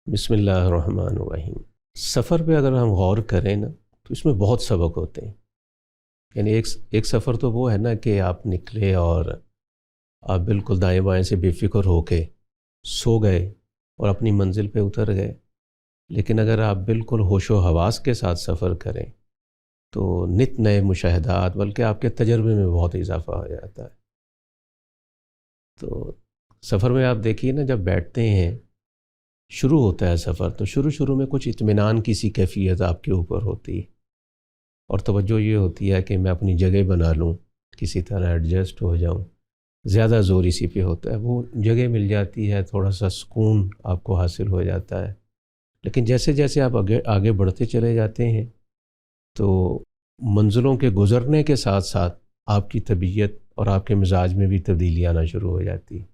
بسم اللہ الرحمن الرحیم۔ سفر پہ اگر ہم غور کریں نا تو اس میں بہت سبق ہوتے ہیں۔ یعنی ایک سفر تو وہ ہے نا کہ آپ نکلے اور آپ بالکل دائیں بائیں سے بے فکر ہو کے سو گئے اور اپنی منزل پہ اتر گئے۔ لیکن اگر آپ بالکل ہوش و حواس کے ساتھ سفر کریں تو نت نئے مشاہدات بلکہ آپ کے تجربے میں بہت اضافہ ہو جاتا ہے۔ تو سفر میں آپ دیکھیے نا، جب بیٹھتے ہیں، شروع ہوتا ہے سفر، تو شروع میں کچھ اطمینان کی سی کیفیت آپ کے اوپر ہوتی ہے اور توجہ یہ ہوتی ہے کہ میں اپنی جگہ بنا لوں، کسی طرح ایڈجسٹ ہو جاؤں۔ زیادہ زور اسی پہ ہوتا ہے، وہ جگہ مل جاتی ہے، تھوڑا سا سکون آپ کو حاصل ہو جاتا ہے۔ لیکن جیسے جیسے آپ آگے بڑھتے چلے جاتے ہیں تو منزلوں کے گزرنے کے ساتھ ساتھ آپ کی طبیعت اور آپ کے مزاج میں بھی تبدیلی آنا شروع ہو جاتی ہے۔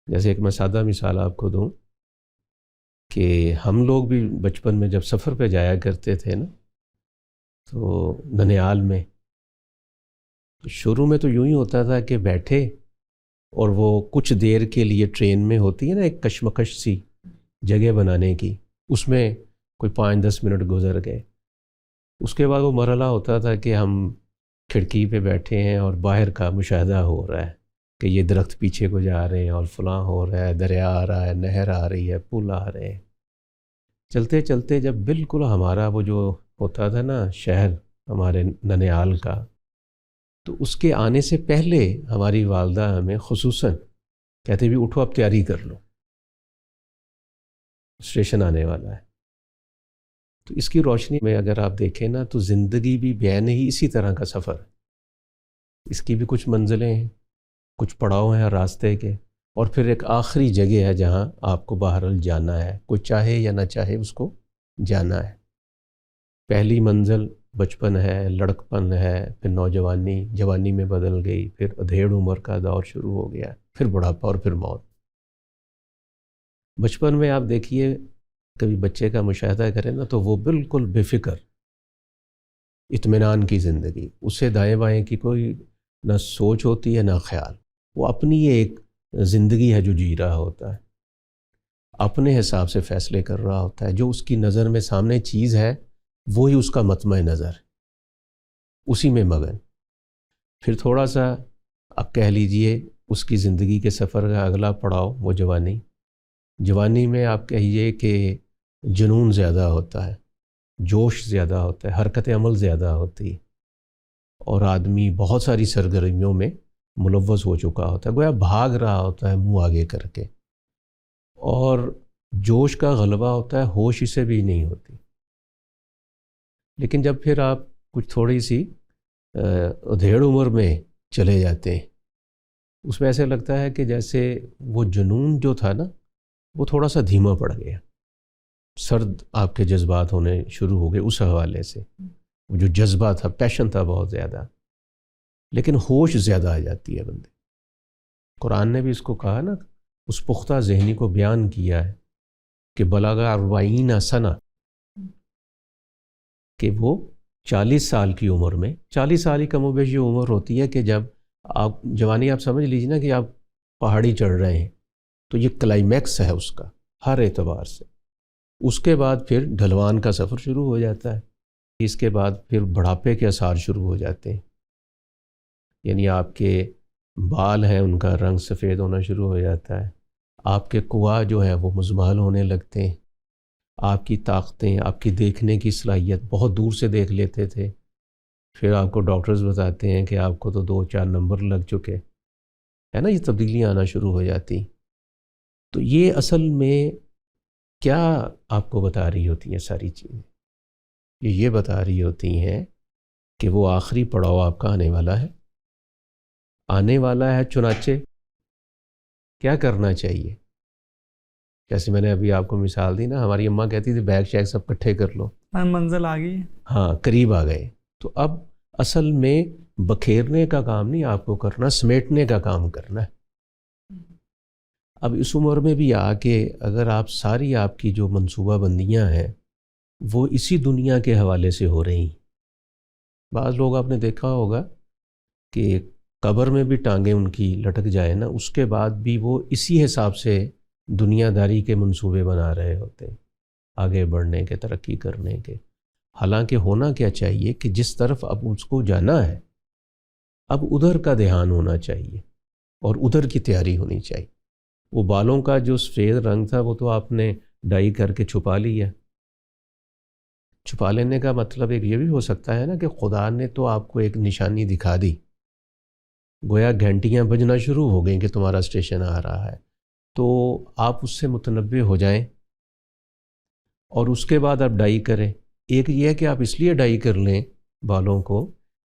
جیسے ایک میں سادہ مثال آپ کو دوں کہ ہم لوگ بھی بچپن میں جب سفر پہ جایا کرتے تھے نا، تو ننیال میں، تو شروع میں تو یوں ہی ہوتا تھا کہ بیٹھے اور وہ کچھ دیر کے لیے ٹرین میں ہوتی ہے نا ایک کشمکش سی جگہ بنانے کی، اس میں کوئی 5-10 منٹ گزر گئے۔ اس کے بعد وہ مرحلہ ہوتا تھا کہ ہم کھڑکی پہ بیٹھے ہیں اور باہر کا مشاہدہ ہو رہا ہے کہ یہ درخت پیچھے کو جا رہے ہیں اور فلاں ہو رہا ہے، دریا آ رہا ہے، نہر آ رہی ہے، پل آ رہے ہیں۔ چلتے چلتے جب بالکل ہمارا وہ جو ہوتا تھا نا شہر ہمارے ننیال کا، تو اس کے آنے سے پہلے ہماری والدہ ہمیں خصوصاً کہتے بھی اٹھو اب تیاری کر لو، اسٹیشن آنے والا ہے۔ تو اس کی روشنی میں اگر آپ دیکھیں نا تو زندگی بھی بے نہیں اسی طرح کا سفر ہے۔ اس کی بھی کچھ منزلیں ہیں، کچھ پڑاؤ ہیں راستے کے، اور پھر ایک آخری جگہ ہے جہاں آپ کو بہرحال جانا ہے، کوئی چاہے یا نہ چاہے اس کو جانا ہے۔ پہلی منزل بچپن ہے، لڑکپن ہے، پھر نوجوانی، جوانی میں بدل گئی، پھر ادھیڑ عمر کا دور شروع ہو گیا، پھر بڑھاپا اور پھر موت۔ بچپن میں آپ دیکھیے، کبھی بچے کا مشاہدہ کریں نا تو وہ بالکل بے فکر اطمینان کی زندگی، اسے دائیں بائیں کی کوئی نہ سوچ ہوتی ہے نہ خیال، وہ اپنی ایک زندگی ہے جو جی رہا ہوتا ہے، اپنے حساب سے فیصلے کر رہا ہوتا ہے، جو اس کی نظر میں سامنے چیز ہے وہی اس کا مطمع نظر ہے، اسی میں مگن۔ پھر تھوڑا سا اب کہہ لیجئے اس کی زندگی کے سفر کا اگلا پڑاؤ وہ جوانی۔ جوانی میں آپ کہیے کہ جنون زیادہ ہوتا ہے، جوش زیادہ ہوتا ہے، حرکت عمل زیادہ ہوتی ہے، اور آدمی بہت ساری سرگرمیوں میں ملوث ہو چکا ہوتا ہے، گویا بھاگ رہا ہوتا ہے منہ آگے کر کے، اور جوش کا غلبہ ہوتا ہے، ہوش اسے بھی نہیں ہوتی۔ لیکن جب پھر آپ کچھ تھوڑی سی ادھیڑ عمر میں چلے جاتے ہیں، اس میں ایسے لگتا ہے کہ جیسے وہ جنون جو تھا نا وہ تھوڑا سا دھیما پڑ گیا، سرد آپ کے جذبات ہونے شروع ہو گئے اس حوالے سے، وہ جو جذبہ تھا، پیشن تھا بہت زیادہ، لیکن ہوش زیادہ آ جاتی ہے بندے۔ قرآن نے بھی اس کو کہا نا، اس پختہ ذہنی کو بیان کیا ہے کہ بلغ 40 سنہ، کہ وہ 40 سال کی عمر میں، 40 سال ہی کم و بیش یہ عمر ہوتی ہے کہ جب آپ جوانی، آپ سمجھ لیجیے نا کہ آپ پہاڑی چڑھ رہے ہیں، تو یہ کلائمیکس ہے اس کا ہر اعتبار سے۔ اس کے بعد پھر ڈھلوان کا سفر شروع ہو جاتا ہے، اس کے بعد پھر بڑھاپے کے آثار شروع ہو جاتے ہیں، یعنی آپ کے بال ہیں ان کا رنگ سفید ہونا شروع ہو جاتا ہے، آپ کے قوا جو ہے وہ مزمحل ہونے لگتے ہیں، آپ کی طاقتیں، آپ کی دیکھنے کی صلاحیت، بہت دور سے دیکھ لیتے تھے، پھر آپ کو ڈاکٹرز بتاتے ہیں کہ آپ کو تو 2-4 نمبر لگ چکے ہے نا، یہ تبدیلیاں آنا شروع ہو جاتی۔ تو یہ اصل میں کیا آپ کو بتا رہی ہوتی ہیں ساری چیزیں؟ یہ بتا رہی ہوتی ہیں کہ وہ آخری پڑاؤ آپ کا آنے والا ہے، چنانچہ کیا کرنا چاہیے؟ جیسے میں نے ابھی آپ کو مثال دی نا، ہماری اماں کہتی تھی بیگ شیگ سب کٹھے کر لو، منزل آ گئی، ہاں قریب آ گئے۔ تو اب اصل میں بکھیرنے کا کام نہیں آپ کو کرنا، سمیٹنے کا کام کرنا ہے۔ اب اس عمر میں بھی آ کے اگر آپ ساری آپ کی جو منصوبہ بندیاں ہیں وہ اسی دنیا کے حوالے سے ہو رہی ہیں، بعض لوگ آپ نے دیکھا ہوگا کہ قبر میں بھی ٹانگیں ان کی لٹک جائے نا، اس کے بعد بھی وہ اسی حساب سے دنیا داری کے منصوبے بنا رہے ہوتے ہیں، آگے بڑھنے کے، ترقی کرنے کے۔ حالانکہ ہونا کیا چاہیے کہ جس طرف اب اس کو جانا ہے اب ادھر کا دھیان ہونا چاہیے اور ادھر کی تیاری ہونی چاہیے۔ وہ بالوں کا جو سفید رنگ تھا وہ تو آپ نے ڈائی کر کے چھپا لیا۔ چھپا لینے کا مطلب ایک یہ بھی ہو سکتا ہے نا کہ خدا نے تو آپ کو ایک نشانی دکھا دی، گویا گھنٹیاں بجنا شروع ہو گئیں کہ تمہارا اسٹیشن آ رہا ہے، تو آپ اس سے متنبع ہو جائیں اور اس کے بعد آپ ڈائی کریں۔ ایک یہ ہے کہ آپ اس لیے ڈائی کر لیں بالوں کو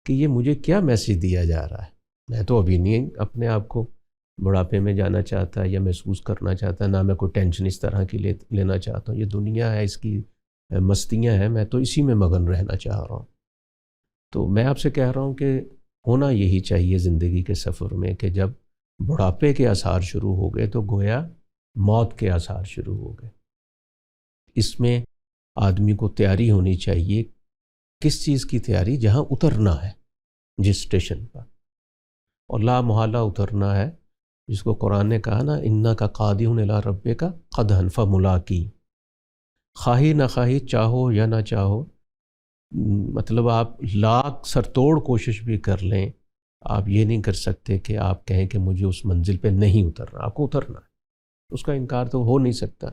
کہ یہ مجھے کیا میسج دیا جا رہا ہے، میں تو ابھی نہیں اپنے آپ کو بڑھاپے میں جانا چاہتا یا محسوس کرنا چاہتا، نہ میں کوئی ٹینشن اس طرح کی لینا چاہتا ہوں، یہ دنیا ہے، اس کی مستیاں ہیں، میں تو اسی میں مگن رہنا چاہ رہا ہوں۔ تو میں آپ سے کہہ رہا ہوں کہ ہونا یہی چاہیے زندگی کے سفر میں کہ جب بڑھاپے کے آثار شروع ہو گئے تو گویا موت کے آثار شروع ہو گئے۔ اس میں آدمی کو تیاری ہونی چاہیے۔ کس چیز کی تیاری؟ جہاں اترنا ہے، جس اسٹیشن پر، اور لا محالہ اترنا ہے، جس کو قرآن نے کہا نا انک قادح الی ربک قدحا فملاقی، خواہی نہ خواہی، چاہو یا نہ چاہو، مطلب آپ لاکھ سر توڑ کوشش بھی کر لیں، آپ یہ نہیں کر سکتے کہ آپ کہیں کہ مجھے اس منزل پہ نہیں اترنا، آپ کو اترنا ہے، اس کا انکار تو ہو نہیں سکتا۔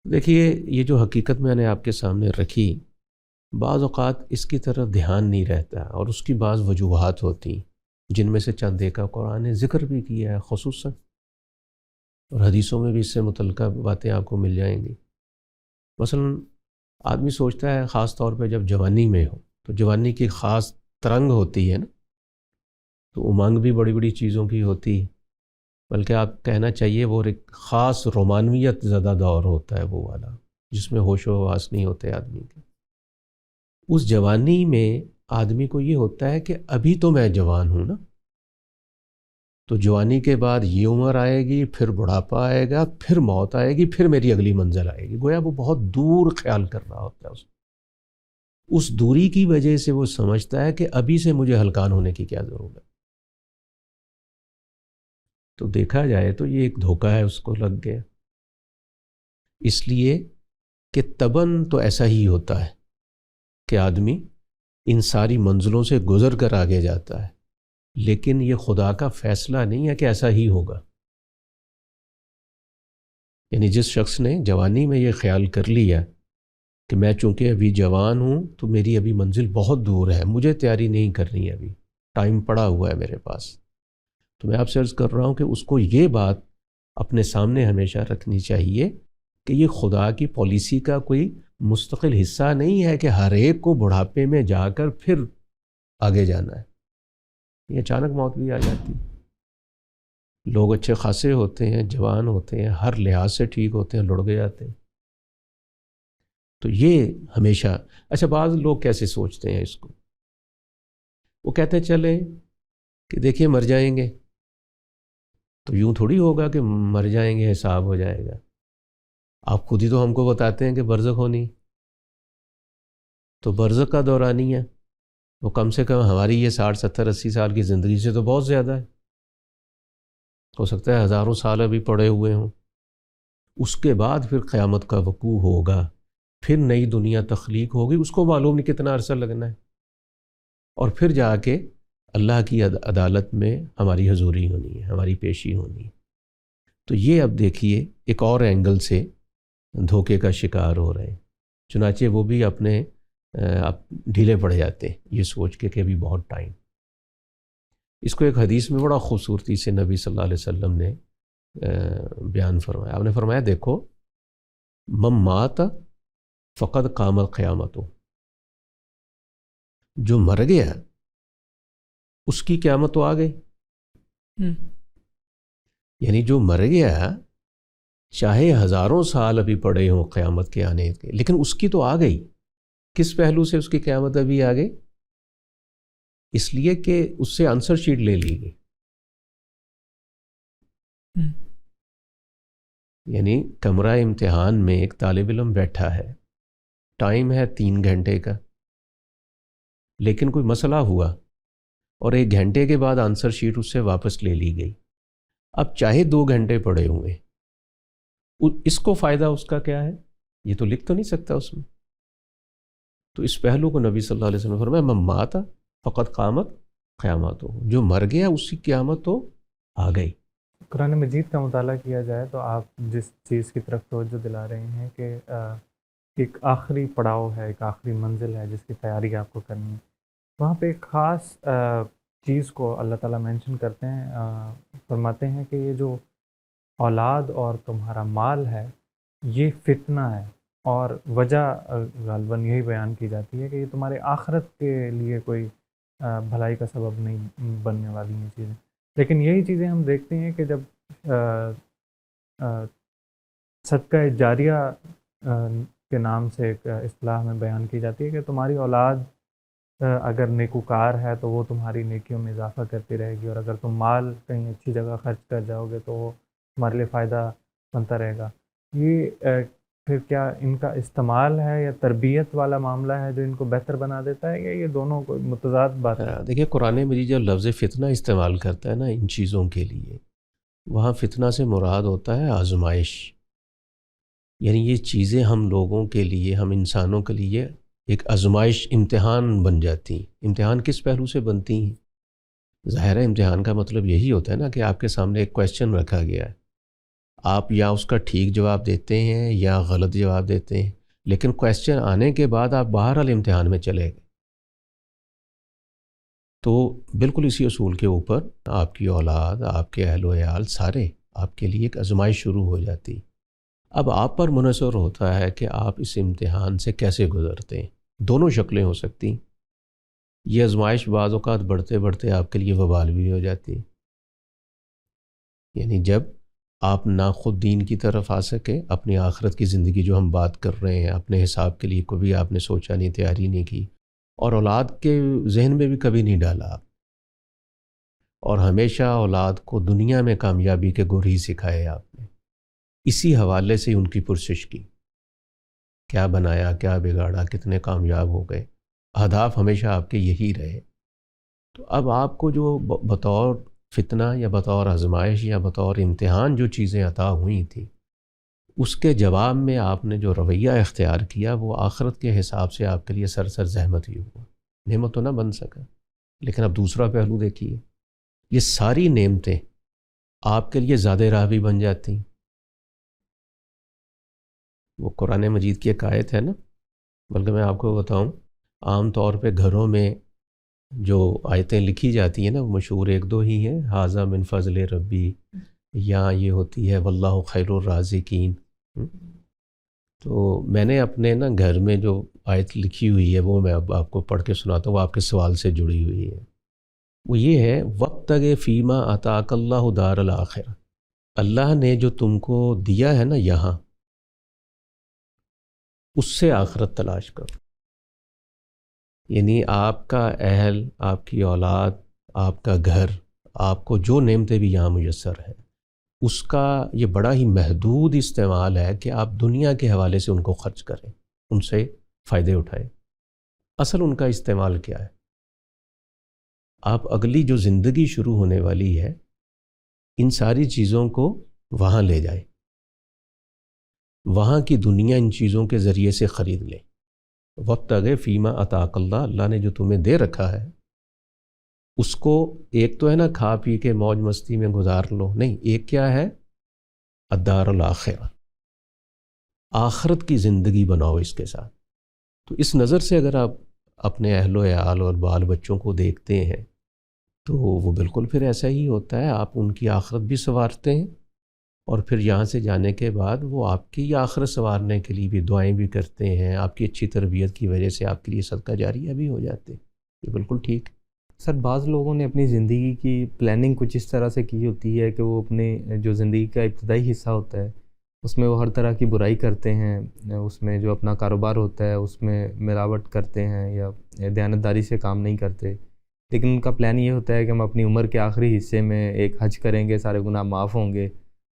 دیکھیے یہ جو حقیقت میں نے آپ کے سامنے رکھی، بعض اوقات اس کی طرف دھیان نہیں رہتا اور اس کی بعض وجوہات ہوتی جن میں سے چند ایک کا قرآن نے ذکر بھی کیا ہے خصوصاً، اور حدیثوں میں بھی اس سے متعلقہ باتیں آپ کو مل جائیں گی۔ مثلاً آدمی سوچتا ہے خاص طور پہ جب جوانی میں ہو تو جوانی کی خاص ترنگ ہوتی ہے نا، تو امنگ بھی بڑی بڑی چیزوں کی ہوتی ہے، بلکہ آپ کہنا چاہیے وہ ایک خاص رومانویت زدہ دور ہوتا ہے وہ والا، جس میں ہوش و حواس نہیں ہوتے آدمی کے۔ اس جوانی میں آدمی کو یہ ہوتا ہے کہ ابھی تو میں جوان ہوں نا، تو جوانی کے بعد یہ عمر آئے گی، پھر بڑھاپا آئے گا، پھر موت آئے گی، پھر میری اگلی منزل آئے گی۔ گویا وہ بہت دور خیال کر رہا ہوتا ہے اس دوری کی وجہ سے وہ سمجھتا ہے کہ ابھی سے مجھے ہلکان ہونے کی کیا ضرورت۔ تو دیکھا جائے تو یہ ایک دھوکہ ہے، اس کو لگ گیا، اس لیے کہ تباً تو ایسا ہی ہوتا ہے کہ آدمی ان ساری منزلوں سے گزر کر آگے جاتا ہے، لیکن یہ خدا کا فیصلہ نہیں ہے کہ ایسا ہی ہوگا۔ یعنی جس شخص نے جوانی میں یہ خیال کر لیا کہ میں چونکہ ابھی جوان ہوں تو میری ابھی منزل بہت دور ہے، مجھے تیاری نہیں کرنی ہے، ابھی ٹائم پڑا ہوا ہے میرے پاس، تو میں آپ سے عرض کر رہا ہوں کہ اس کو یہ بات اپنے سامنے ہمیشہ رکھنی چاہیے کہ یہ خدا کی پالیسی کا کوئی مستقل حصہ نہیں ہے کہ ہر ایک کو بڑھاپے میں جا کر پھر آگے جانا ہے۔ یہ اچانک موت بھی آ جاتی، لوگ اچھے خاصے ہوتے ہیں، جوان ہوتے ہیں، ہر لحاظ سے ٹھیک ہوتے ہیں، لڑ گئے جاتے ہیں۔ تو یہ ہمیشہ اچھا بعض لوگ کیسے سوچتے ہیں اس کو، وہ کہتے ہیں چلیں کہ دیکھیے مر جائیں گے تو یوں تھوڑی ہوگا کہ مر جائیں گے حساب ہو جائے گا، آپ خود ہی تو ہم کو بتاتے ہیں کہ برزخ ہونی، تو برزخ کا دورانیہ وہ کم سے کم ہماری یہ 60 70 80 سال کی زندگی سے تو بہت زیادہ ہے، ہو سکتا ہے ہزاروں سال ابھی پڑے ہوئے ہوں۔ اس کے بعد پھر قیامت کا وقوع ہوگا، پھر نئی دنیا تخلیق ہوگی، اس کو معلوم نہیں کتنا عرصہ لگنا ہے، اور پھر جا کے اللہ کی عدالت میں ہماری حضوری ہونی ہے، ہماری پیشی ہونی ہے۔ تو یہ اب دیکھیے ایک اور اینگل سے دھوکے کا شکار ہو رہے ہیں، چنانچہ وہ بھی اپنے ڈھیلے پڑ جاتے ہیں یہ سوچ کے کہ ابھی بہت ٹائم۔ اس کو ایک حدیث میں بڑا خوبصورتی سے نبی صلی اللہ علیہ وسلم نے بیان فرمایا۔ آپ نے فرمایا دیکھو من مات فقد قامت قیامت، جو مر گیا اس کی قیامت تو آ گئی۔ یعنی جو مر گیا چاہے ہزاروں سال ابھی پڑے ہوں قیامت کے آنے کے، لیکن اس کی تو آ گئی۔ کس پہلو سے اس کی قیامت ابھی آ گئی؟ اس لیے کہ اس سے آنسر شیٹ لے لی گئی۔ یعنی کمرہ امتحان میں ایک طالب علم بیٹھا ہے، ٹائم ہے 3 گھنٹے کا، لیکن کوئی مسئلہ ہوا اور 1 گھنٹے کے بعد آنسر شیٹ اس سے واپس لے لی گئی۔ اب چاہے 2 گھنٹے پڑے ہوئے اس کو فائدہ اس کا کیا ہے؟ یہ تو لکھ تو نہیں سکتا اس میں. تو اس پہلو کو نبی صلی اللہ علیہ وسلم نے فرمایا من مات فقط قامت قیامت ہو، جو مر گیا اس کی قیامت تو آ گئی. قرآن مجید کا مطالعہ کیا جائے تو آپ جس چیز کی طرف توجہ دلا رہے ہیں کہ ایک آخری پڑاؤ ہے، ایک آخری منزل ہے جس کی تیاری آپ کو کرنی ہے، وہاں پہ ایک خاص چیز کو اللہ تعالیٰ مینشن کرتے ہیں، فرماتے ہیں کہ یہ جو اولاد اور تمہارا مال ہے یہ فتنہ ہے، اور وجہ غالباً یہی بیان کی جاتی ہے کہ یہ تمہارے آخرت کے لیے کوئی بھلائی کا سبب نہیں بننے والی ہیں چیزیں. لیکن یہی چیزیں ہم دیکھتے ہیں کہ جب صدقہ جاریہ کے نام سے ایک اصطلاح میں بیان کی جاتی ہے کہ تمہاری اولاد اگر نیکوکار ہے تو وہ تمہاری نیکیوں میں اضافہ کرتی رہے گی، اور اگر تم مال کہیں اچھی جگہ خرچ کر جاؤ گے تو وہ تمہارے لیے فائدہ بنتا رہے گا. یہ پھر کیا ان کا استعمال ہے یا تربیت والا معاملہ ہے جو ان کو بہتر بنا دیتا ہے، یا یہ دونوں کو متضاد بات ہے؟ دیکھیے قرآن مجید جب لفظ فتنہ استعمال کرتا ہے نا ان چیزوں کے لیے، وہاں فتنہ سے مراد ہوتا ہے آزمائش. یعنی یہ چیزیں ہم لوگوں کے لیے، ہم انسانوں کے لیے ایک آزمائش، امتحان بن جاتی ہیں. امتحان کس پہلو سے بنتی ہیں؟ ظاہر ہے امتحان کا مطلب یہی ہوتا ہے نا کہ آپ کے سامنے ایک کویشچن رکھا گیا ہے، آپ یا اس کا ٹھیک جواب دیتے ہیں یا غلط جواب دیتے ہیں، لیکن کویشچن آنے کے بعد آپ بہرحال امتحان میں چلے گئے. تو بالکل اسی اصول کے اوپر آپ کی اولاد، آپ کے اہل و عیال سارے آپ کے لیے ایک آزمائش شروع ہو جاتی. اب آپ پر منحصر ہوتا ہے کہ آپ اس امتحان سے کیسے گزرتے ہیں. دونوں شکلیں ہو سکتی ہیں. یہ آزمائش بعض اوقات بڑھتے بڑھتے آپ کے لیے وبال بھی ہو جاتی ہے. یعنی جب آپ نہ خود دین کی طرف آ سکے، اپنی آخرت کی زندگی جو ہم بات کر رہے ہیں، اپنے حساب کے لیے کبھی آپ نے سوچا نہیں، تیاری نہیں کی، اور اولاد کے ذہن میں بھی کبھی نہیں ڈالا آپ، اور ہمیشہ اولاد کو دنیا میں کامیابی کے گر ہی سکھائے آپ نے. اسی حوالے سے ان کی پرسش کی، کیا بنایا، کیا بگاڑا، کتنے کامیاب ہو گئے. اہداف ہمیشہ آپ کے یہی رہے. تو اب آپ کو جو بطور فتنہ یا بطور آزمائش یا بطور امتحان جو چیزیں عطا ہوئی تھیں، اس کے جواب میں آپ نے جو رویہ اختیار کیا وہ آخرت کے حساب سے آپ کے لیے سرسر زحمت ہی ہوا. نعمت تو نہ بن سکا. لیکن اب دوسرا پہلو دیکھیے، یہ ساری نعمتیں آپ کے لیے زیادہ راہ بھی بن جاتی ہیں. وہ قرآن مجید کی ایک آیت ہے نا، بلکہ میں آپ کو بتاؤں، عام طور پہ گھروں میں جو آیتیں لکھی جاتی ہیں نا وہ مشہور ایک دو ہی ہیں، ھذا من فضل ربی، یا یہ ہوتی ہے واللہ خیر الرازقین. تو میں نے اپنے نا گھر میں جو آیت لکھی ہوئی ہے وہ میں اب آپ کو پڑھ کے سناتا ہوں، وہ آپ کے سوال سے جڑی ہوئی ہے. وہ یہ ہے وابتغ فیما آتاک اللہ دار الآخرہ، اللہ نے جو تم کو دیا ہے نا یہاں، اس سے آخرت تلاش کرو. یعنی آپ کا اہل، آپ کی اولاد، آپ کا گھر، آپ کو جو نعمتیں بھی یہاں میسر ہیں، اس کا یہ بڑا ہی محدود استعمال ہے کہ آپ دنیا کے حوالے سے ان کو خرچ کریں، ان سے فائدے اٹھائیں. اصل ان کا استعمال کیا ہے؟ آپ اگلی جو زندگی شروع ہونے والی ہے ان ساری چیزوں کو وہاں لے جائیں، وہاں کی دنیا ان چیزوں کے ذریعے سے خرید لیں. وابتغ فیما آتاک اللہ، اللہ نے جو تمہیں دے رکھا ہے اس کو، ایک تو ہے نا کھا پی کے موج مستی میں گزار لو، نہیں، ایک کیا ہے الدار الآخرہ، آخرت کی زندگی بناؤ اس کے ساتھ. تو اس نظر سے اگر آپ اپنے اہل و عیال اور بال بچوں کو دیکھتے ہیں تو وہ بالکل پھر ایسا ہی ہوتا ہے، آپ ان کی آخرت بھی سنوارتے ہیں، اور پھر یہاں سے جانے کے بعد وہ آپ کی آخرت سنوارنے کے لیے بھی دعائیں بھی کرتے ہیں. آپ کی اچھی تربیت کی وجہ سے آپ کے لیے صدقہ جاریہ بھی ہو جاتے ہیں. یہ بالکل ٹھیک. سر بعض لوگوں نے اپنی زندگی کی پلاننگ کچھ اس طرح سے کی ہوتی ہے کہ وہ اپنے جو زندگی کا ابتدائی حصہ ہوتا ہے اس میں وہ ہر طرح کی برائی کرتے ہیں، اس میں جو اپنا کاروبار ہوتا ہے اس میں ملاوٹ کرتے ہیں یا دیانتداری سے کام نہیں کرتے. لیکن ان کا پلان یہ ہوتا ہے کہ ہم اپنی عمر کے آخری حصے میں ایک حج کریں گے، سارے گناہ معاف ہوں گے،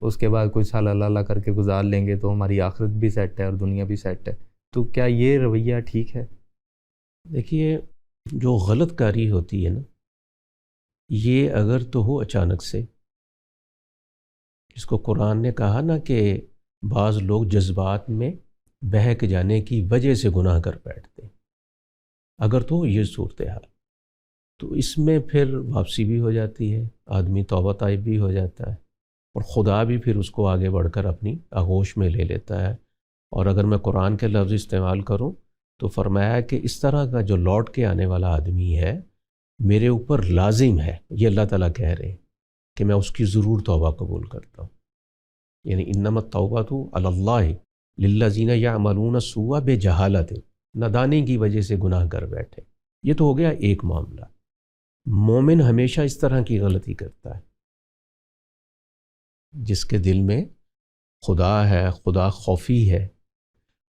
اس کے بعد کچھ سال اللہ اللہ کر کے گزار لیں گے تو ہماری آخرت بھی سیٹ ہے اور دنیا بھی سیٹ ہے. تو کیا یہ رویہ ٹھیک ہے؟ دیکھیے جو غلط کاری ہوتی ہے نا، یہ اگر تو ہو اچانک سے، جس کو قرآن نے کہا نا کہ بعض لوگ جذبات میں بہک جانے کی وجہ سے گناہ کر بیٹھتے ہیں. اگر تو یہ صورتحال تو اس میں پھر واپسی بھی ہو جاتی ہے، آدمی توبہ طائب بھی ہو جاتا ہے، اور خدا بھی پھر اس کو آگے بڑھ کر اپنی آغوش میں لے لیتا ہے. اور اگر میں قرآن کے لفظ استعمال کروں تو فرمایا کہ اس طرح کا جو لوٹ کے آنے والا آدمی ہے میرے اوپر لازم ہے، یہ اللہ تعالیٰ کہہ رہے ہیں کہ میں اس کی ضرور توبہ قبول کرتا ہوں. یعنی انما التوبۃ علی اللہ للذین یعملون السوء بجہالۃ، نادانی کی وجہ سے گناہ کر بیٹھے. یہ تو ہو گیا ایک معاملہ. مومن ہمیشہ اس طرح کی غلطی کرتا ہے، جس کے دل میں خدا ہے، خدا خوفی ہے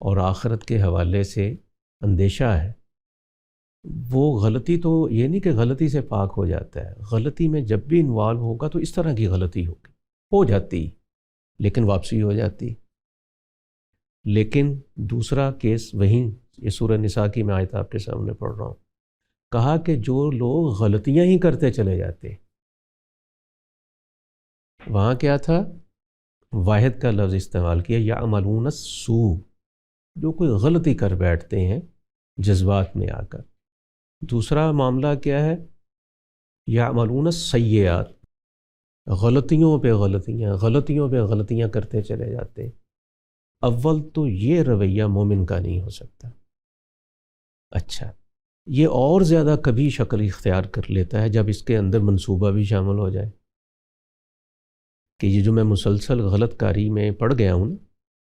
اور آخرت کے حوالے سے اندیشہ ہے. وہ غلطی تو یہ نہیں کہ غلطی سے پاک ہو جاتا ہے، غلطی میں جب بھی انوالو ہوگا تو اس طرح کی غلطی ہو جاتی لیکن واپسی ہو جاتی. لیکن دوسرا کیس وہیں، یہ سورہ نساء کی میں آیت آپ کے سامنے پڑھ رہا ہوں، کہا کہ جو لوگ غلطیاں ہی کرتے چلے جاتے، وہاں کیا تھا؟ واحد کا لفظ استعمال کیا، یعملون السوء، جو کوئی غلطی کر بیٹھتے ہیں جذبات میں آ کر. دوسرا معاملہ کیا ہے؟ یعملون السیئات، غلطیوں پہ غلطیاں کرتے چلے جاتے. اول تو یہ رویہ مومن کا نہیں ہو سکتا. اچھا، یہ اور زیادہ کبھی شکل اختیار کر لیتا ہے جب اس کے اندر منصوبہ بھی شامل ہو جائے کہ یہ جو میں مسلسل غلط کاری میں پڑ گیا ہوں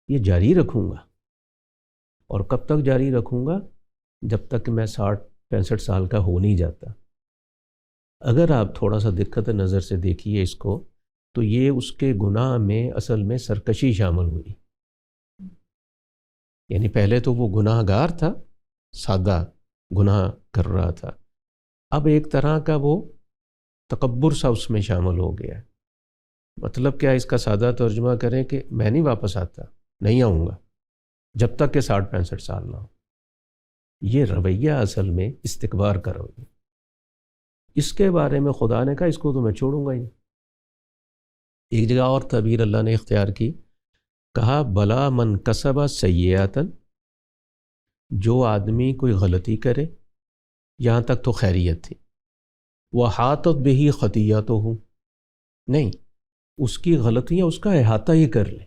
یہ جاری رکھوں گا. اور کب تک جاری رکھوں گا؟ جب تک کہ میں 60-65 سال کا ہو نہیں جاتا. اگر آپ تھوڑا سا دقت نظر سے دیکھیے اس کو تو یہ اس کے گناہ میں اصل میں سرکشی شامل ہوئی. یعنی پہلے تو وہ گناہ گار تھا، سادہ گناہ کر رہا تھا، اب ایک طرح کا وہ تکبر سا اس میں شامل ہو گیا. مطلب کیا اس کا سادہ ترجمہ کریں کہ میں نہیں واپس آتا، نہیں آؤں گا جب تک کہ 60-65 سال نہ ہو. یہ رویہ اصل میں استکبار کا رویہ. اس کے بارے میں خدا نے کہا اس کو تو میں چھوڑوں گا ہی. ایک جگہ اور تعبیر اللہ نے اختیار کی، کہا بلا من کسب سیئات، جو آدمی کوئی غلطی کرے، یہاں تک تو خیریت تھی، وحاطت بہ خطیئتہ، نہیں، اس کی غلطیاں اس کا احاطہ ہی کر لیں،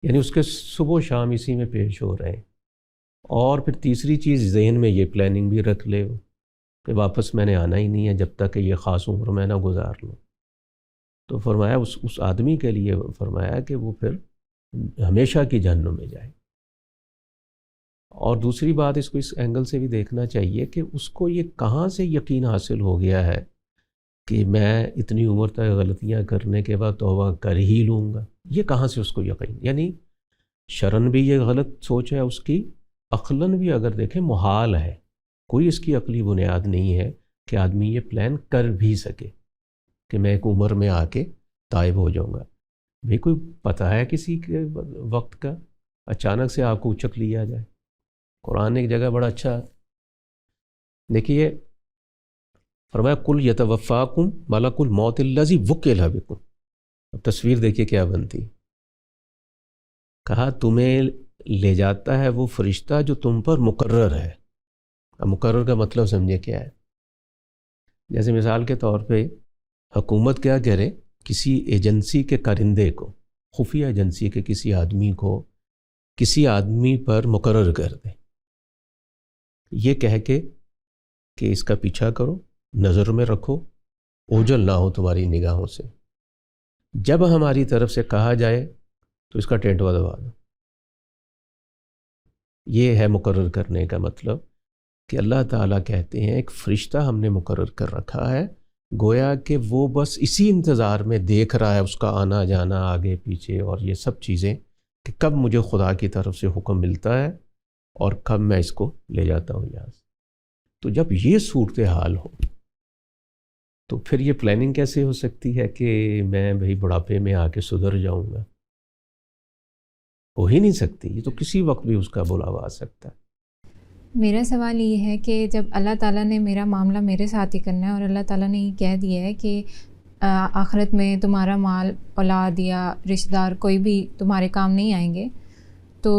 یعنی اس کے صبح و شام اسی میں پیش ہو رہے ہیں. اور پھر تیسری چیز ذہن میں یہ پلاننگ بھی رکھ لے کہ واپس میں نے آنا ہی نہیں ہے جب تک کہ یہ خاص عمر میں نہ گزار لوں. تو فرمایا اس آدمی کے لیے فرمایا کہ وہ پھر ہمیشہ کی جہنم میں جائے. اور دوسری بات اس کو اس اینگل سے بھی دیکھنا چاہیے کہ اس کو یہ کہاں سے یقین حاصل ہو گیا ہے کہ میں اتنی عمر تک غلطیاں کرنے کے بعد توبہ کر ہی لوں گا. یہ کہاں سے اس کو یقین؟ یعنی شرن بھی یہ غلط سوچ ہے اس کی، عقلاً بھی اگر دیکھیں محال ہے، کوئی اس کی عقلی بنیاد نہیں ہے کہ آدمی یہ پلان کر بھی سکے کہ میں ایک عمر میں آ کے تائب ہو جاؤں گا. بھئی کوئی پتہ ہے کسی کے وقت کا؟ اچانک سے آپ کو اچک لیا جائے. قرآن ایک جگہ بڑا اچھا دیکھیے، فرمایا کل یتوفاکم ملک الموت الذی وکل بکم. اب تصویر دیکھیے کیا بنتی. کہا تمہیں لے جاتا ہے وہ فرشتہ جو تم پر مقرر ہے. اب مقرر کا مطلب سمجھے کیا ہے؟ جیسے مثال کے طور پہ حکومت کیا کرے، کسی ایجنسی کے کارندے کو، خفیہ ایجنسی کے کسی آدمی کو کسی آدمی پر مقرر کر دے، یہ کہہ کے کہ اس کا پیچھا کرو، نظر میں رکھو، اوجھل نہ ہو تمہاری نگاہوں سے. جب ہماری طرف سے کہا جائے تو اس کا ٹینٹوا دبا دو. یہ ہے مقرر کرنے کا مطلب کہ اللہ تعالیٰ کہتے ہیں ایک فرشتہ ہم نے مقرر کر رکھا ہے، گویا کہ وہ بس اسی انتظار میں دیکھ رہا ہے اس کا آنا جانا آگے پیچھے اور یہ سب چیزیں کہ کب مجھے خدا کی طرف سے حکم ملتا ہے اور کب میں اس کو لے جاتا ہوں یہاں سے. تو جب یہ صورتحال ہو تو پھر یہ پلاننگ کیسے ہو سکتی ہے کہ میں بھئی بڑھاپے میں آ کے سدھر جاؤں گا؟ ہو ہی نہیں سکتی. یہ تو کسی وقت بھی اس کا بلاوا آ سکتا ہے. میرا سوال یہ ہے کہ جب اللہ تعالیٰ نے میرا معاملہ میرے ساتھ ہی کرنا ہے اور اللہ تعالیٰ نے یہ کہہ دیا ہے کہ آخرت میں تمہارا مال، اولاد یا رشتہ دار کوئی بھی تمہارے کام نہیں آئیں گے، تو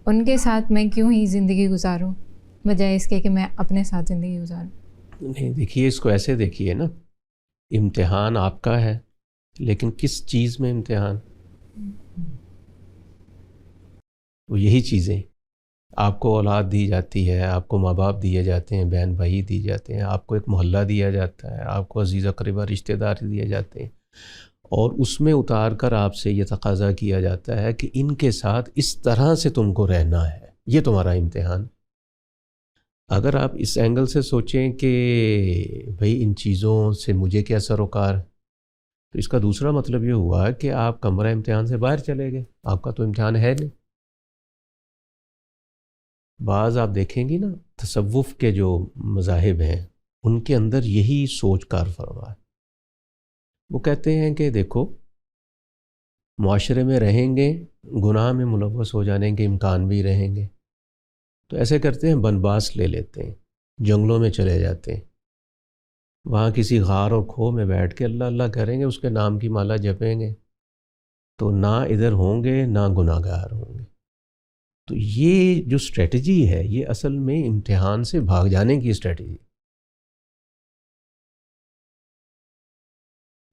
ان کے ساتھ میں کیوں ہی زندگی گزاروں بجائے اس کے کہ میں اپنے ساتھ زندگی گزاروں۔ نہیں، دیکھیے اس کو ایسے دیکھیے نا، امتحان آپ کا ہے، لیکن کس چیز میں امتحان؟ وہ یہی چیزیں آپ کو اولاد دی جاتی ہے، آپ کو ماں باپ دیے جاتے ہیں، بہن بھائی دی جاتے ہیں، آپ کو ایک محلہ دیا جاتا ہے، آپ کو عزیز اقربا رشتہ دار دیے جاتے ہیں، اور اس میں اتار کر آپ سے یہ تقاضا کیا جاتا ہے کہ ان کے ساتھ اس طرح سے تم کو رہنا ہے، یہ تمہارا امتحان۔ اگر آپ اس اینگل سے سوچیں کہ بھئی ان چیزوں سے مجھے کیا سروکار، تو اس کا دوسرا مطلب یہ ہوا کہ آپ کمرہ امتحان سے باہر چلے گئے، آپ کا تو امتحان ہے نہیں۔ بعض آپ دیکھیں گی نا تصوف کے جو مذاہب ہیں ان کے اندر یہی سوچ کار فرما ہے۔ وہ کہتے ہیں کہ دیکھو معاشرے میں رہیں گے، گناہ میں ملوث ہو جانے کے امکان بھی رہیں گے، تو ایسے کرتے ہیں بنواس لے لیتے ہیں، جنگلوں میں چلے جاتے ہیں، وہاں کسی غار اور کھو میں بیٹھ کے اللہ اللہ کریں گے، اس کے نام کی مالا جپیں گے، تو نہ ادھر ہوں گے نہ گناہ گار ہوں گے۔ تو یہ جو اسٹریٹجی ہے یہ اصل میں امتحان سے بھاگ جانے کی اسٹریٹجی۔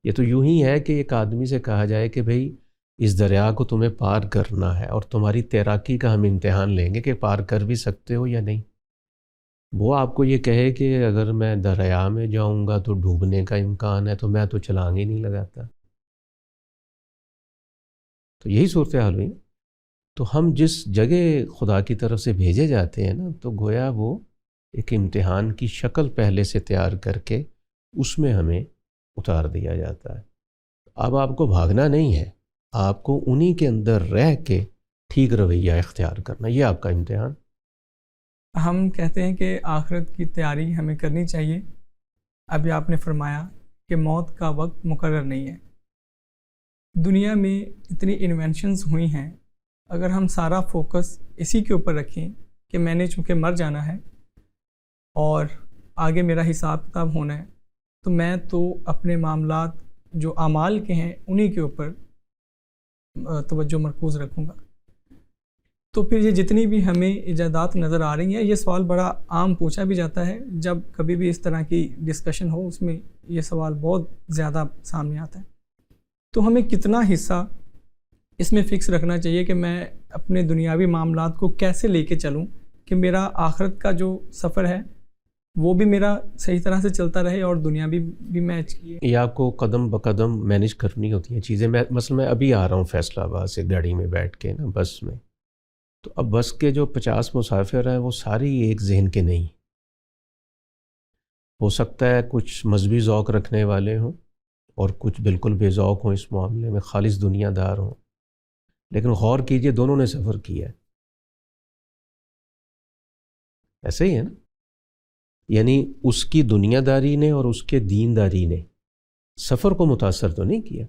یہ تو یوں ہی ہے کہ ایک آدمی سے کہا جائے کہ بھئی اس دریا کو تمہیں پار کرنا ہے اور تمہاری تیراکی کا ہم امتحان لیں گے کہ پار کر بھی سکتے ہو یا نہیں۔ وہ آپ کو یہ کہے کہ اگر میں دریا میں جاؤں گا تو ڈوبنے کا امکان ہے، تو میں تو چھلانگ ہی نہیں لگاتا۔ تو یہی صورتحال ہوئی نا۔ تو ہم جس جگہ خدا کی طرف سے بھیجے جاتے ہیں نا، تو گویا وہ ایک امتحان کی شکل پہلے سے تیار کر کے اس میں ہمیں اتار دیا جاتا ہے۔ اب آپ کو بھاگنا نہیں ہے، آپ کو انہی کے اندر رہ کے ٹھیک رویہ اختیار کرنا، یہ آپ کا امتحان۔ ہم کہتے ہیں کہ آخرت کی تیاری ہمیں کرنی چاہیے۔ ابھی آپ نے فرمایا کہ موت کا وقت مقرر نہیں ہے۔ دنیا میں اتنی انوینشنز ہوئی ہیں، اگر ہم سارا فوکس اسی کے اوپر رکھیں کہ میں نے چونکہ مر جانا ہے اور آگے میرا حساب کتاب ہونا ہے، تو میں تو اپنے معاملات جو اعمال کے ہیں انہی کے اوپر توجہ مرکوز رکھوں گا۔ تو پھر یہ جتنی بھی ہمیں ایجادات نظر آ رہی ہیں، یہ سوال بڑا عام پوچھا بھی جاتا ہے، جب کبھی بھی اس طرح کی ڈسکشن ہو اس میں یہ سوال بہت زیادہ سامنے آتا ہے۔ تو ہمیں کتنا حصہ اس میں فکس رکھنا چاہیے کہ میں اپنے دنیاوی معاملات کو کیسے لے کے چلوں کہ میرا آخرت کا جو سفر ہے وہ بھی میرا صحیح طرح سے چلتا رہے اور دنیاوی بھی میچ کیے۔ یہ آپ کو قدم بقدم مینیج کرنی ہوتی ہیں چیزیں۔ مثلا میں ابھی آ رہا ہوں فیصل آباد سے گاڑی میں بیٹھ کے نا، بس میں، تو اب بس کے جو 50 مسافر ہیں وہ ساری ایک ذہن کے نہیں۔ ہو سکتا ہے کچھ مذہبی ذوق رکھنے والے ہوں اور کچھ بالکل بے ذوق ہوں، اس معاملے میں خالص دنیا دار ہوں، لیکن غور کیجئے دونوں نے سفر کیا ہے۔ ایسے ہی ہے نا، یعنی اس کی دنیا داری نے اور اس کے دین داری نے سفر کو متاثر تو نہیں کیا۔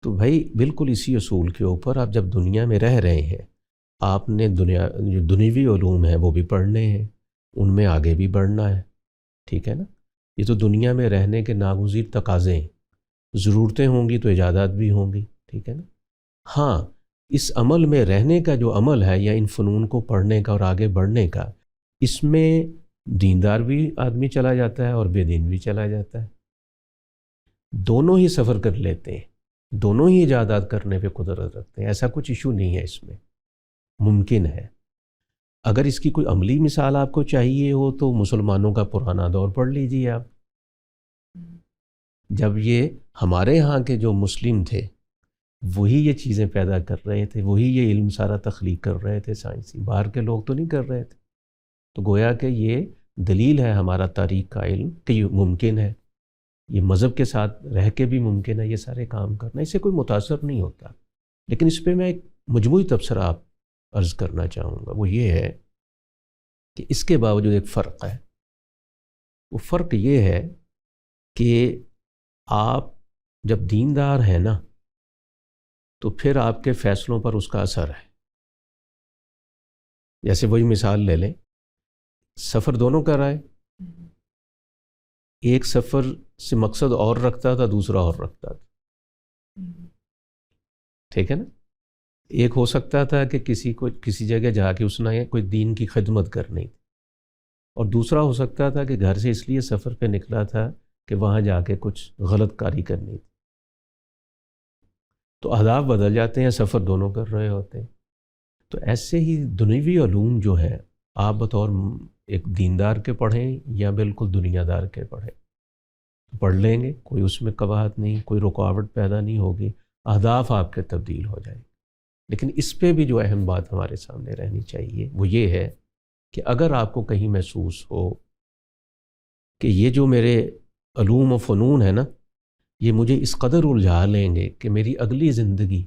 تو بھائی بالکل اسی اصول کے اوپر آپ جب دنیا میں رہ رہے ہیں، آپ نے جو دنیوی علوم ہیں وہ بھی پڑھنے ہیں، ان میں آگے بھی بڑھنا ہے، ٹھیک ہے نا۔ یہ تو دنیا میں رہنے کے ناگزیر تقاضے ہیں، ضرورتیں ہوں گی تو ایجادات بھی ہوں گی، ٹھیک ہے نا۔ ہاں، اس عمل میں رہنے کا جو عمل ہے یا ان فنون کو پڑھنے کا اور آگے بڑھنے کا، اس میں دیندار بھی آدمی چلا جاتا ہے اور بے دین بھی چلا جاتا ہے، دونوں ہی سفر کر لیتے ہیں، دونوں ہی ایجادات کرنے پہ قدرت رکھتے ہیں۔ ایسا کچھ ایشو نہیں ہے، اس میں ممکن ہے۔ اگر اس کی کوئی عملی مثال آپ کو چاہیے ہو تو مسلمانوں کا پرانا دور پڑھ لیجیے آپ، جب یہ ہمارے ہاں کے جو مسلم تھے وہی یہ چیزیں پیدا کر رہے تھے، وہی یہ علم سارا تخلیق کر رہے تھے، سائنسی، باہر کے لوگ تو نہیں کر رہے تھے۔ تو گویا کہ یہ دلیل ہے ہمارا تاریخ کا علم کہ یہ ممکن ہے، یہ مذہب کے ساتھ رہ کے بھی ممکن ہے یہ سارے کام کرنا، اس سے کوئی متاثر نہیں ہوتا۔ لیکن اس پہ میں ایک مجموعی تبصرہ آپ عرض کرنا چاہوں گا، وہ یہ ہے کہ اس کے باوجود ایک فرق ہے۔ وہ فرق یہ ہے کہ آپ جب دیندار ہیں نا تو پھر آپ کے فیصلوں پر اس کا اثر ہے۔ جیسے وہی مثال لے لیں، سفر دونوں کر آئے، ایک سفر سے مقصد اور رکھتا تھا، دوسرا اور رکھتا تھا، ٹھیک ہے نا. ایک ہو سکتا تھا کہ کسی کو کسی جگہ جا کے اس نے کوئی دین کی خدمت کرنی تھی، اور دوسرا ہو سکتا تھا کہ گھر سے اس لیے سفر پہ نکلا تھا کہ وہاں جا کے کچھ غلط کاری کرنی تھی. تو اہداف بدل جاتے ہیں، سفر دونوں کر رہے ہوتے ہیں. تو ایسے ہی دنیوی علوم جو ہے آپ بطور ایک دیندار کے پڑھیں یا بالکل دنیا دار کے پڑھیں، پڑھ لیں گے، کوئی اس میں قباحت نہیں، کوئی رکاوٹ پیدا نہیں ہوگی، اہداف آپ کے تبدیل ہو جائیں. لیکن اس پہ بھی جو اہم بات ہمارے سامنے رہنی چاہیے وہ یہ ہے کہ اگر آپ کو کہیں محسوس ہو کہ یہ جو میرے علوم و فنون ہے نا، یہ مجھے اس قدر الجھا لیں گے کہ میری اگلی زندگی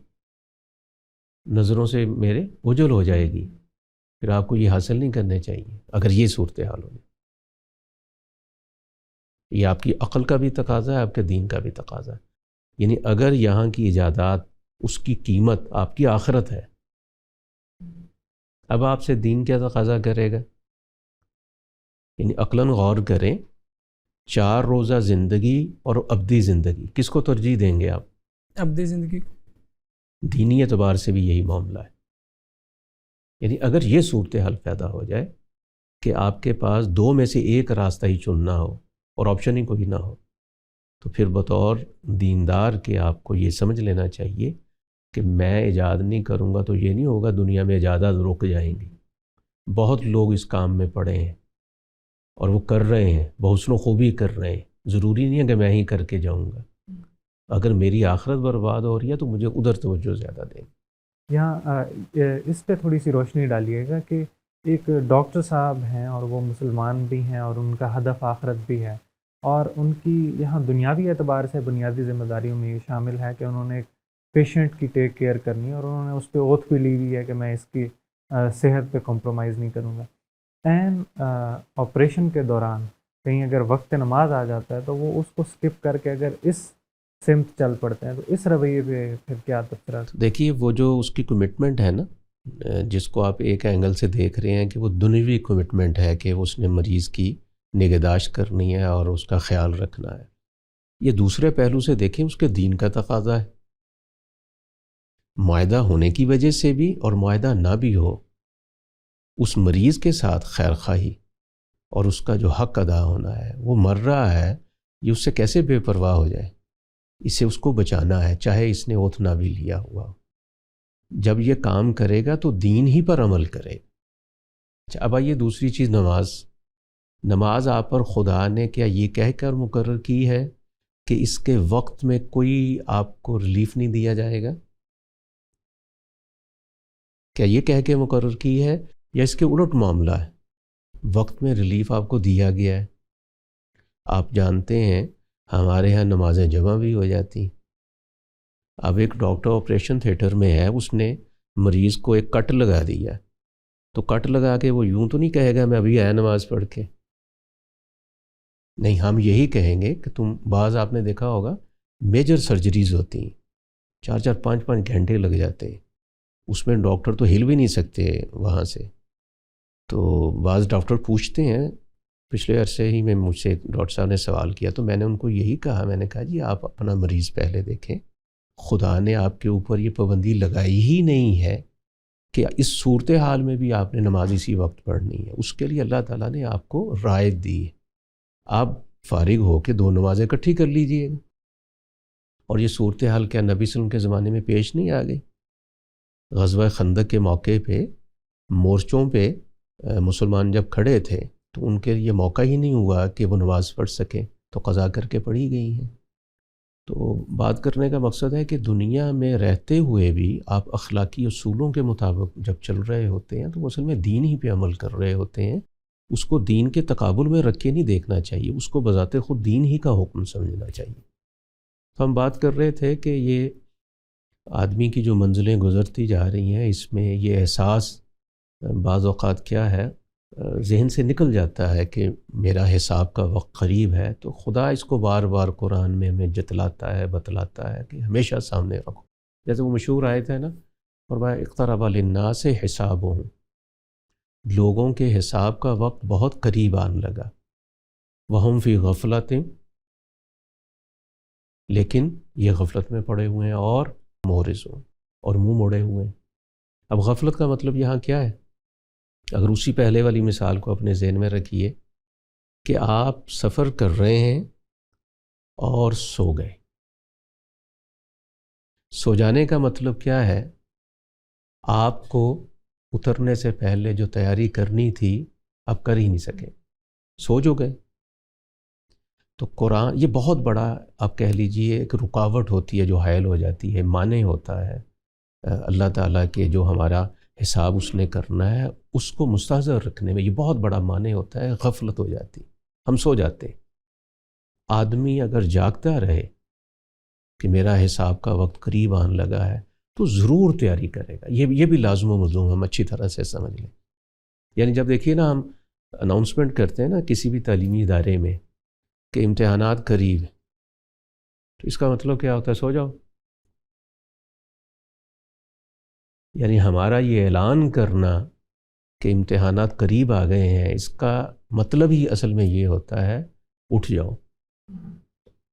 نظروں سے میرے اوجھل ہو جائے گی، پھر آپ کو یہ حاصل نہیں کرنے چاہیے. اگر یہ صورتحال ہو، یہ آپ کی عقل کا بھی تقاضا ہے، آپ کے دین کا بھی تقاضا ہے. یعنی اگر یہاں کی ایجادات اس کی قیمت آپ کی آخرت ہے، اب آپ سے دین کیا تقاضا کرے گا؟ یعنی عقلاً غور کریں، 4 روزہ زندگی اور ابدی زندگی، کس کو ترجیح دیں گے آپ؟ ابدی زندگی. دینی اعتبار سے بھی یہی معاملہ ہے. یعنی اگر یہ صورتحال پیدا ہو جائے کہ آپ کے پاس 2 میں سے ایک راستہ ہی چننا ہو اور آپشن ہی کوئی نہ ہو، تو پھر بطور دیندار کے آپ کو یہ سمجھ لینا چاہیے کہ میں ایجاد نہیں کروں گا تو یہ نہیں ہوگا دنیا میں ایجادات رک جائیں گی. بہت لوگ اس کام میں پڑے ہیں اور وہ کر رہے ہیں، بحسن و خوبی کر رہے ہیں. ضروری نہیں ہے کہ میں ہی کر کے جاؤں گا. اگر میری آخرت برباد ہو رہی ہے تو مجھے ادھر توجہ زیادہ دیں. یہاں اس پہ تھوڑی سی روشنی ڈالیے گا کہ ایک ڈاکٹر صاحب ہیں اور وہ مسلمان بھی ہیں اور ان کا ہدف آخرت بھی ہے، اور ان کی یہاں دنیاوی اعتبار سے بنیادی ذمہ داریوں میں یہ شامل ہے کہ انہوں نے ایک پیشنٹ کی ٹیک کیئر کرنی ہے، اور انہوں نے اس پہ اوتھ بھی لی ہوئی ہے کہ میں اس کی صحت پہ کمپرومائز نہیں کروں گا. این آپریشن کے دوران کہیں اگر وقت نماز آ جاتا ہے تو وہ اس کو سکپ کر کے اگر اس سمت چل پڑتے ہیں، تو اس رویے پہ پھر کیا تبصرہ؟ دیکھیے وہ جو اس کی کمٹمنٹ ہے نا، جس کو آپ ایک اینگل سے دیکھ رہے ہیں کہ وہ دنیوی کمٹمنٹ ہے کہ اس نے مریض کی نگہداشت کرنی ہے اور اس کا خیال رکھنا ہے، یہ دوسرے پہلو سے دیکھیں اس کے دین کا تقاضا ہے. معاہدہ ہونے کی وجہ سے بھی اور معاہدہ نہ بھی ہو، اس مریض کے ساتھ خیر خواہی اور اس کا جو حق ادا ہونا ہے. وہ مر رہا ہے، یہ اس سے کیسے بے پرواہ ہو جائے؟ اسے اس کو بچانا ہے، چاہے اس نے اوتھ نہ بھی لیا ہوا ہو. جب یہ کام کرے گا تو دین ہی پر عمل کرے گا. اچھا، اب آئیے دوسری چیز، نماز آپ پر خدا نے کیا یہ کہہ کر مقرر کی ہے کہ اس کے وقت میں کوئی آپ کو ریلیف نہیں دیا جائے گا؟ کیا یہ کہہ کے مقرر کی ہے، یا اس کے الٹ معاملہ ہے؟ وقت میں ریلیف آپ کو دیا گیا ہے. آپ جانتے ہیں ہمارے ہاں نمازیں جمع بھی ہو جاتی. اب ایک ڈاکٹر آپریشن تھیٹر میں ہے، اس نے مریض کو ایک کٹ لگا دیا، تو کٹ لگا کے وہ یوں تو نہیں کہے گا میں ابھی آیا نماز پڑھ کے. نہیں، ہم یہی کہیں گے کہ بعض آپ نے دیکھا ہوگا میجر سرجریز ہوتی ہیں، 4 5 گھنٹے لگ جاتے ہیں، اس میں ڈاکٹر تو ہل بھی نہیں سکتے وہاں سے. تو بعض ڈاکٹر پوچھتے ہیں، پچھلے عرصے ہی میں مجھ سے ڈاکٹر صاحب نے سوال کیا تو میں نے ان کو یہی کہا، میں نے کہا جی آپ اپنا مریض پہلے دیکھیں. خدا نے آپ کے اوپر یہ پابندی لگائی ہی نہیں ہے کہ اس صورتحال میں بھی آپ نے نماز اسی وقت پڑھنی ہے. اس کے لیے اللہ تعالیٰ نے آپ کو رعایت دی ہے، آپ فارغ ہو کے 2 نمازیں اکٹھی کر لیجئے گا. اور یہ صورتحال کیا نبی صلی اللہ علیہ وسلم کے زمانے میں پیش نہیں آ گئی؟ غزوہ خندق کے موقع پہ مورچوں پہ مسلمان جب کھڑے تھے تو ان کے لیے موقع ہی نہیں ہوا کہ وہ نماز پڑھ سکیں، تو قضا کر کے پڑھی گئی ہیں. تو بات کرنے کا مقصد ہے کہ دنیا میں رہتے ہوئے بھی آپ اخلاقی اصولوں کے مطابق جب چل رہے ہوتے ہیں تو وہ اصل میں دین ہی پہ عمل کر رہے ہوتے ہیں. اس کو دین کے تقابل میں رکھ کے نہیں دیکھنا چاہیے، اس کو بذات خود دین ہی کا حکم سمجھنا چاہیے. تو ہم بات کر رہے تھے کہ یہ آدمی کی جو منزلیں گزرتی جا رہی ہیں، اس میں یہ احساس بعض اوقات کیا ہے ذہن سے نکل جاتا ہے کہ میرا حساب کا وقت قریب ہے. تو خدا اس کو بار بار قرآن میں ہمیں جتلاتا ہے، بتلاتا ہے کہ ہمیشہ سامنے رکھو. جیسے وہ مشہور آیت ہے نا، فرمایا اقترب للناس حسابهم، لوگوں کے حساب کا وقت بہت قریب آنے لگا. وہم فی غفلت، لیکن یہ غفلت میں پڑے ہوئے ہیں اور مورزون، اور منہ موڑے ہوئے ہیں۔ اب غفلت کا مطلب یہاں کیا ہے؟ اگر اسی پہلے والی مثال کو اپنے ذہن میں رکھیے کہ آپ سفر کر رہے ہیں اور سو گئے۔ سو جانے کا مطلب کیا ہے؟ آپ کو اترنے سے پہلے جو تیاری کرنی تھی آپ کر ہی نہیں سکے، سو جو گئے۔ تو قرآن یہ بہت بڑا آپ کہہ لیجئے ایک رکاوٹ ہوتی ہے جو حائل ہو جاتی ہے، مانع ہوتا ہے اللہ تعالیٰ کے جو ہمارا حساب اس نے کرنا ہے اس کو مستحضر رکھنے میں، یہ بہت بڑا مانع ہوتا ہے۔ غفلت ہو جاتی، ہم سو جاتے۔ آدمی اگر جاگتا رہے کہ میرا حساب کا وقت قریب آنے لگا ہے تو ضرور تیاری کرے گا۔ یہ بھی لازم و ملزوم ہم اچھی طرح سے سمجھ لیں۔ یعنی جب دیکھیے نا ہم اناؤنسمنٹ کرتے ہیں نا کسی بھی تعلیمی ادارے میں کہ امتحانات قریب ہیں، تو اس کا مطلب کیا ہوتا ہے؟ سو جاؤ۔ یعنی ہمارا یہ اعلان کرنا کہ امتحانات قریب آ گئے ہیں، اس کا مطلب ہی اصل میں یہ ہوتا ہے اٹھ جاؤ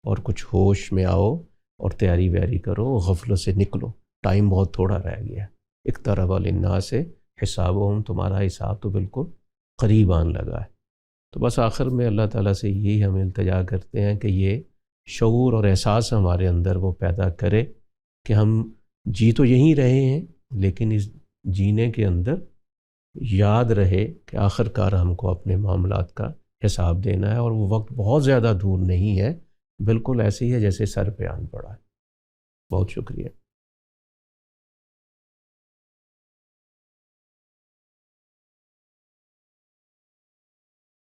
اور کچھ ہوش میں آؤ اور تیاری ویاری کرو، غفلت سے نکلو، ٹائم بہت تھوڑا رہ گیا۔ اقترب للناس حسابہم، تمہارا حساب تو بالکل قریب آنے لگا ہے۔ تو بس آخر میں اللہ تعالیٰ سے یہی ہم التجا کرتے ہیں کہ یہ شعور اور احساس ہمارے اندر وہ پیدا کرے کہ ہم جی تو یہیں رہے ہیں، لیکن اس جینے کے اندر یاد رہے کہ آخر کار ہم کو اپنے معاملات کا حساب دینا ہے، اور وہ وقت بہت زیادہ دور نہیں ہے، بالکل ایسے ہی ہے جیسے سر پہ آن پڑا ہے۔ بہت شکریہ۔